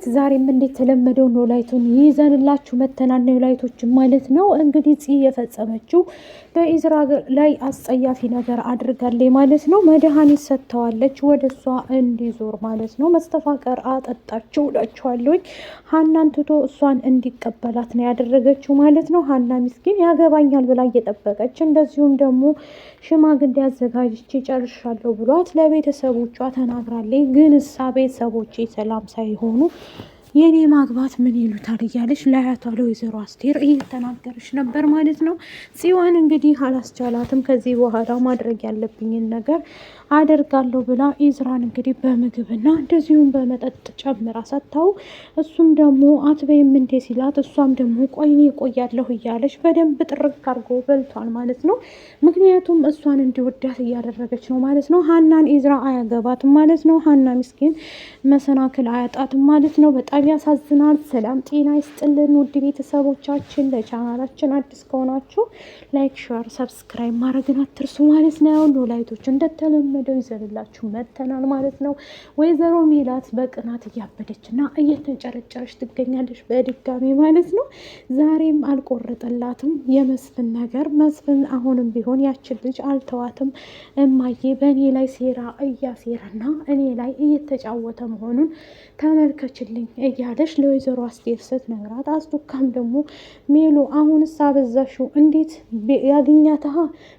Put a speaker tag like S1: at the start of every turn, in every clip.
S1: ቤት ዛሬም እንደተለመደው ኖላዊቱን ይዘንላችሁ መተናል። ኖላዊቶችን ማለት ነው እንግዲህ ጽ የፈጸመችው በኢዝራ ላይ አስጸያፊ ነገር አድርጋለች ማለት ነው። መድኃኒት ሰጥተዋለች ወደ እሷ እንዲዞር ማለት ነው። መስተፋቀር አጠጣችው እላችኋለሁ። ሀናን ትቶ እሷን እንዲቀበላት ነው ያደረገችው ማለት ነው። ሀና ምስኪን ያገባኛል ብላ እየጠበቀች እንደዚሁም ደግሞ ሽማግሌ አዘጋጅቼ ጨርሻለሁ ብሏት ለቤተሰቦቿ ተናግራለች። ግን እሳ ቤተሰቦቼ ሰላም ሳይሆኑ የኔ ማግባት ምን ይሉታል እያለች ለአያቷ ለወይዘሮ አስቴር እየተናገረች ነበር ማለት ነው። ጽዮን እንግዲህ አላስቻላትም። ከዚህ በኋላ ማድረግ ያለብኝን ነገር አደርጋለሁ ብላ ኢዝራን እንግዲህ በምግብና እንደዚሁም በመጠጥ ጨምራ ሰጥታው እሱም ደግሞ አትበይም እንዴ ሲላት እሷም ደግሞ ቆይኔ ቆያለሁ እያለች በደንብ ጥርቅ አድርጎ በልቷል ማለት ነው። ምክንያቱም እሷን እንዲወዳት እያደረገች ነው ማለት ነው። ሀናን ኢዝራ አያገባትም ማለት ነው። ሀና ምስኪን መሰናክል አያጣትም ማለት ነው። በጣም ያሳዝናል። ሰላም ጤና ይስጥልን ውድ ቤተሰቦቻችን። ለቻናላችን አዲስ ከሆናችሁ ላይክ፣ ሼር፣ ሰብስክራይብ ማድረግን አትርሱ ማለት ነው። ኖላዊቶች እንደተለመደው ይዘንላችሁ መተናል ማለት ነው። ወይዘሮ ሜላት በቅናት እያበደች እና እየተንጨረጨረች ትገኛለች በድጋሚ ማለት ነው። ዛሬም አልቆረጠላትም የመስፍን ነገር። መስፍን አሁንም ቢሆን ያችን ልጅ አልተዋትም። እማዬ በእኔ ላይ ሴራ እያሴረና እኔ ላይ እየተጫወተ መሆኑን ተመልከችልኝ እያለች ለወይዘሮ አስቴር ስትነግራት፣ አስቱካም ደግሞ ሜሉ አሁንስ አበዛሽው፣ እንዴት ያገኛት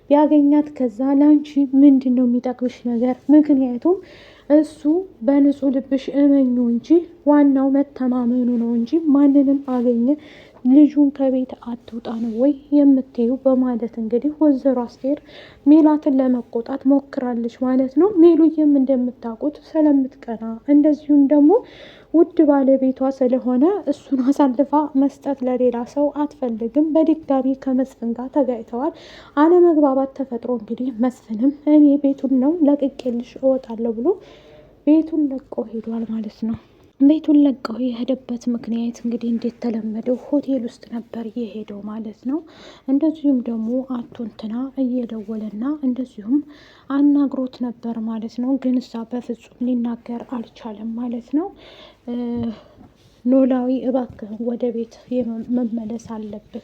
S1: ቢያገኛት ከዛ ላንቺ ምንድን ነው የሚጠቅምሽ ነገር? ምክንያቱም እሱ በንጹህ ልብሽ እመኙ እንጂ ዋናው መተማመኑ ነው እንጂ ማንንም አገኘ ልጁን ከቤት አትውጣ ነው ወይ የምትዩ? በማለት እንግዲህ ወይዘሮ አስቴር ሜላትን ለመቆጣት ሞክራለች ማለት ነው። ሜሉዬም እንደምታውቁት ስለምትቀና እንደዚሁም ደግሞ ውድ ባለቤቷ ስለሆነ እሱን አሳልፋ መስጠት ለሌላ ሰው አትፈልግም። በድጋሚ ከመስፍን ጋር ተጋጭተዋል። አለመግባባት ተፈጥሮ እንግዲህ መስፍንም እኔ ቤቱን ነው ለቅቄልሽ እወጣለሁ ብሎ ቤቱን ለቆ ሄዷል ማለት ነው። ቤቱን ለቀው የሄደበት ምክንያት እንግዲህ እንዴት ተለመደው ሆቴል ውስጥ ነበር የሄደው ማለት ነው። እንደዚሁም ደግሞ አቶ እንትና እየደወለና እንደዚሁም አናግሮት ነበር ማለት ነው። ግን እሷ በፍጹም ሊናገር አልቻለም ማለት ነው። ኖላዊ እባክህ ወደ ቤት መመለስ አለብህ፣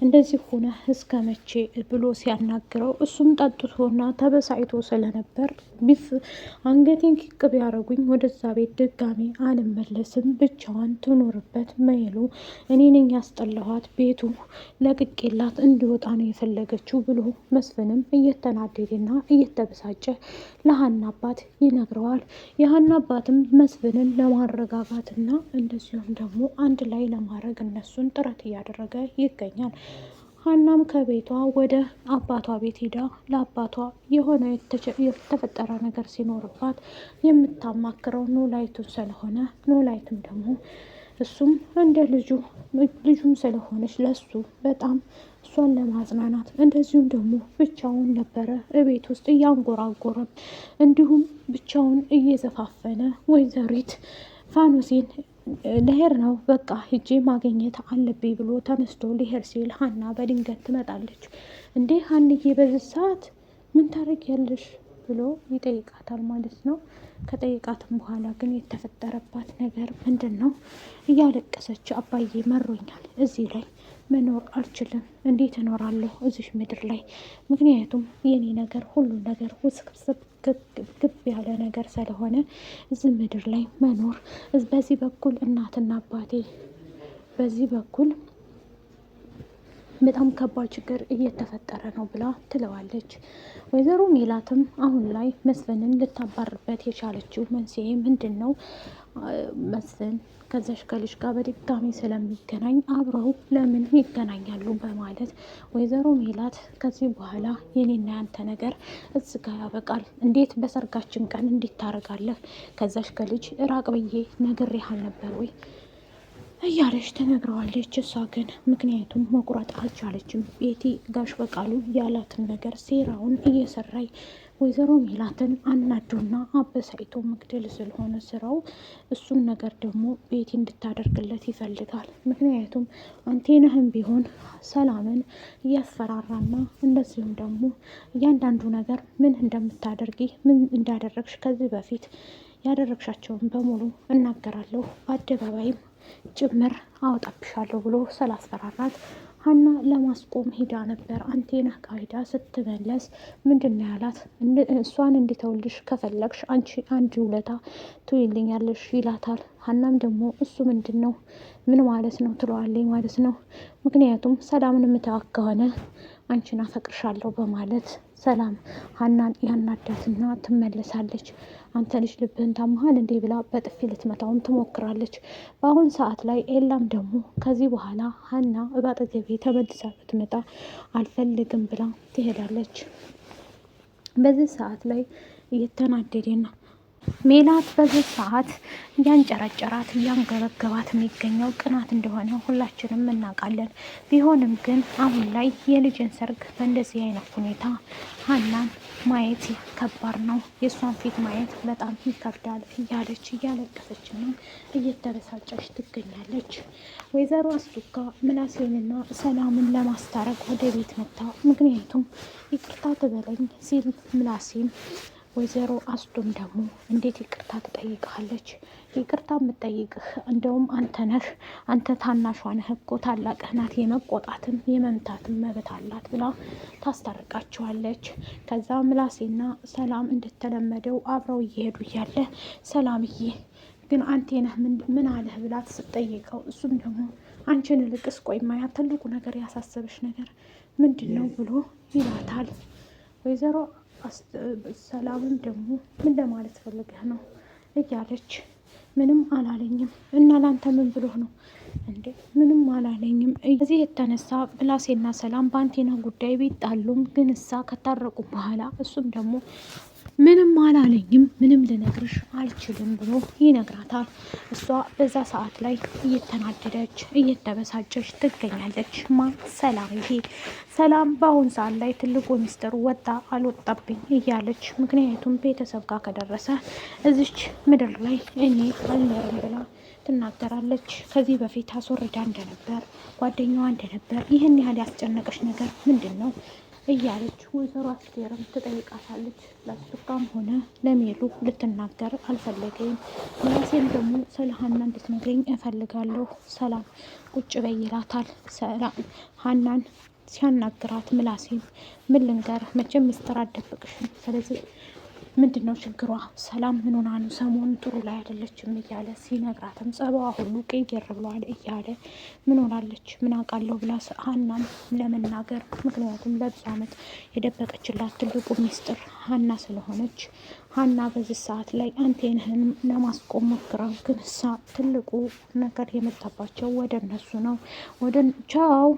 S1: እንደዚህ ሆነ እስከ መቼ ብሎ ሲያናግረው እሱም ጠጥቶና ተበሳይቶ ስለነበር አንገቴን ኪቅ ቢያደርጉኝ ወደዛ ቤት ድጋሚ አልመለስም፣ ብቻዋን ትኖርበት ሜሉ እኔ ነኝ ያስጠላኋት፣ ቤቱ ለቅቄላት እንዲወጣ ነው የፈለገችው ብሎ መስፍንም እየተናደደና እየተበሳጨ ለሀና አባት ይነግረዋል። የሀና አባትም መስፍንን ለማረጋጋትና እንደዚሁ ደግሞ አንድ ላይ ለማድረግ እነሱን ጥረት እያደረገ ይገኛል። ሀናም ከቤቷ ወደ አባቷ ቤት ሄዳ ለአባቷ የሆነ የተፈጠረ ነገር ሲኖርባት የምታማክረው ኖላዊቱን ስለሆነ ኖላዊትም ደግሞ እሱም እንደ ልጁም ስለሆነች ለሱ በጣም እሷን ለማጽናናት እንደዚሁም ደግሞ ብቻውን ነበረ እቤት ውስጥ እያንጎራጎረም እንዲሁም ብቻውን እየዘፋፈነ ወይዘሪት ፋኖሴን ልሄድ ነው በቃ ሂጄ ማግኘት አለብኝ ብሎ ተነስቶ ሊሄድ ሲል ሀና በድንገት ትመጣለች። እንዴ ሀንዬ በዚህ ሰዓት ምን ታደርጊያለሽ ብሎ ይጠይቃታል ማለት ነው። ከጠይቃትም በኋላ ግን የተፈጠረባት ነገር ምንድን ነው? እያለቀሰች አባዬ መሮኛል፣ እዚህ ላይ መኖር አልችልም፣ እንዴት እኖራለሁ እዚህ ምድር ላይ? ምክንያቱም የኔ ነገር ሁሉ ነገር ውስብስብ ግብ ያለ ነገር ስለሆነ እዚህ ምድር ላይ መኖር በዚህ በኩል እናትና አባቴ በዚህ በኩል በጣም ከባድ ችግር እየተፈጠረ ነው ብላ ትለዋለች። ወይዘሮ ሜላትም አሁን ላይ መስፍንን ልታባርበት የቻለችው መንስኤ ምንድን ነው? መስፍን ከዛሽ ከልጅ ጋር በድጋሚ ስለሚገናኝ አብረው ለምን ይገናኛሉ በማለት ወይዘሮ ሜላት ከዚህ በኋላ የኔና ያንተ ነገር እዚህ ጋር ያበቃል፣ እንዴት በሰርጋችን ቀን እንዴት ታደርጋለህ? ከዛሽ ከልጅ ራቅ ብዬ ነግሬሃል ነበር ወይ እያለች ትነግረዋለች። እሷ ግን ምክንያቱም መቁረጥ አልቻለችም። ቤቲ ጋሽ በቃሉ ያላትን ነገር ሴራውን እየሰራይ ወይዘሮ ሜላትን አናዶና አበሳይቶ መግደል ስለሆነ ስራው እሱን ነገር ደግሞ ቤቲ እንድታደርግለት ይፈልጋል። ምክንያቱም አንቴነህም ቢሆን ሰላምን እያስፈራራና እንደዚሁም ደግሞ እያንዳንዱ ነገር ምን እንደምታደርጊ ምን እንዳደረግሽ ከዚህ በፊት ያደረግሻቸውን በሙሉ እናገራለሁ፣ በአደባባይም ጭምር አወጣብሻለሁ ብሎ ስላስፈራራት ሀና ለማስቆም ሂዳ ነበር። አንቴና ካሂዳ ስትመለስ ምንድን ነው ያላት? እሷን እንዲተውልሽ ከፈለግሽ አንቺ አንድ ውለታ ትውይልኛለሽ ይላታል። ሀናም ደግሞ እሱ ምንድን ነው ምን ማለት ነው ትለዋለኝ ማለት ነው። ምክንያቱም ሰላምን የምታዋት ከሆነ አንቺን አፈቅርሻለሁ በማለት ሰላም ሀናን ያናዳትና ትመለሳለች። አንተ ልጅ ልብህን ታመሃል እንዴ ብላ በጥፊ ልትመታውም ትሞክራለች። በአሁን ሰዓት ላይ ኤላም ደግሞ ከዚህ በኋላ ሀና በአጠገቤ ተመልሳ ብትመጣ አልፈልግም ብላ ትሄዳለች። በዚህ ሰዓት ላይ እየተናደደና ሜላት በዚህ ሰዓት እያንጨረጨራት እያንገበገባት የሚገኘው ቅናት እንደሆነ ሁላችንም እናውቃለን። ቢሆንም ግን አሁን ላይ የልጅን ሰርግ በእንደዚህ አይነት ሁኔታ ሀናን ማየት ከባድ ነው፣ የእሷን ፊት ማየት በጣም ይከብዳል እያለች እያለቀሰችና እየተበሳጨች ትገኛለች። ወይዘሮ አስቱካ ምናሴንና ሰላምን ለማስታረቅ ወደ ቤት መጣ። ምክንያቱም ይቅርታ ትበለኝ ሲል ምናሴም ወይዘሮ አስቱም ደግሞ እንዴት ይቅርታ ትጠይቃለች? ይቅርታ የምጠይቅህ እንደውም አንተ ነህ፣ አንተ ታናሿ ነህ እኮ ታላቅህ ናት፣ የመቆጣትም የመምታትም መብት አላት ብላ ታስታርቃቸዋለች። ከዛ ምላሴና ሰላም እንደተለመደው አብረው እየሄዱ እያለ ሰላምዬ ግን አንቴ ነህ ምን አለህ ብላ ስትጠይቀው እሱም ደግሞ አንቺን ልቅስ ቆይማ ትልቁ ነገር ያሳሰበሽ ነገር ምንድን ነው ብሎ ይላታል። ወይዘሮ ሰላምም ደግሞ ምን ለማለት ፈልገህ ነው እያለች ምንም አላለኝም እና ላንተ ምን ብሎ ነው እንዴ? ምንም አላለኝም። እዚህ የተነሳ ምላሴና ሰላም በአንቴና ጉዳይ ቢጣሉም ግን እሳ ከታረቁ በኋላ እሱም ደግሞ ምንም አላለኝም፣ ምንም ልነግርሽ አልችልም ብሎ ይነግራታል። እሷ በዛ ሰዓት ላይ እየተናደደች እየተበሳጨች ትገኛለች። ሰላም ይሄ ሰላም በአሁን ሰዓት ላይ ትልቁ ሚስጥር ወጣ አልወጣብኝ እያለች ምክንያቱም ቤተሰብ ጋር ከደረሰ እዚች ምድር ላይ እኔ አልኖርም ብላ ትናገራለች። ከዚህ በፊት አስወርዳ እንደነበር ጓደኛዋ እንደነበር ይህን ያህል ያስጨነቀች ነገር ምንድን ነው እያለች ወይዘሮ አስቴርም ትጠይቃታለች። ለአስቱካም ሆነ ለሜሉ ልትናገር አልፈለገም። ምላሴም ደግሞ ስለ ሀና እንድትነግረኝ እፈልጋለሁ፣ ሰላም ቁጭ በይ ይላታል። ሰላም ሀናን ሲያናግራት ምላሴም ምን ልንገር መቼም ሚስጥር አልደብቅሽም፣ ስለዚህ ምንድን ነው ችግሯ? ሰላም ምን ሆና ነው? ሰሞኑን ጥሩ ላይ አይደለችም እያለ ሲነግራትም ጸባዋ ሁሉ ቅይር ብሏል እያለ ምን ሆናለች ምን አውቃለሁ ብላ ሀናም ለመናገር ምክንያቱም ለብዙ ዓመት የደበቀችላት ትልቁ ሚስጥር ሀና ስለሆነች ሀና በዚህ ሰዓት ላይ አንቴንህን ለማስቆም ሞክራ ግን እሳ ትልቁ ነገር የመጣባቸው ወደ እነሱ ነው። ወደ ቻው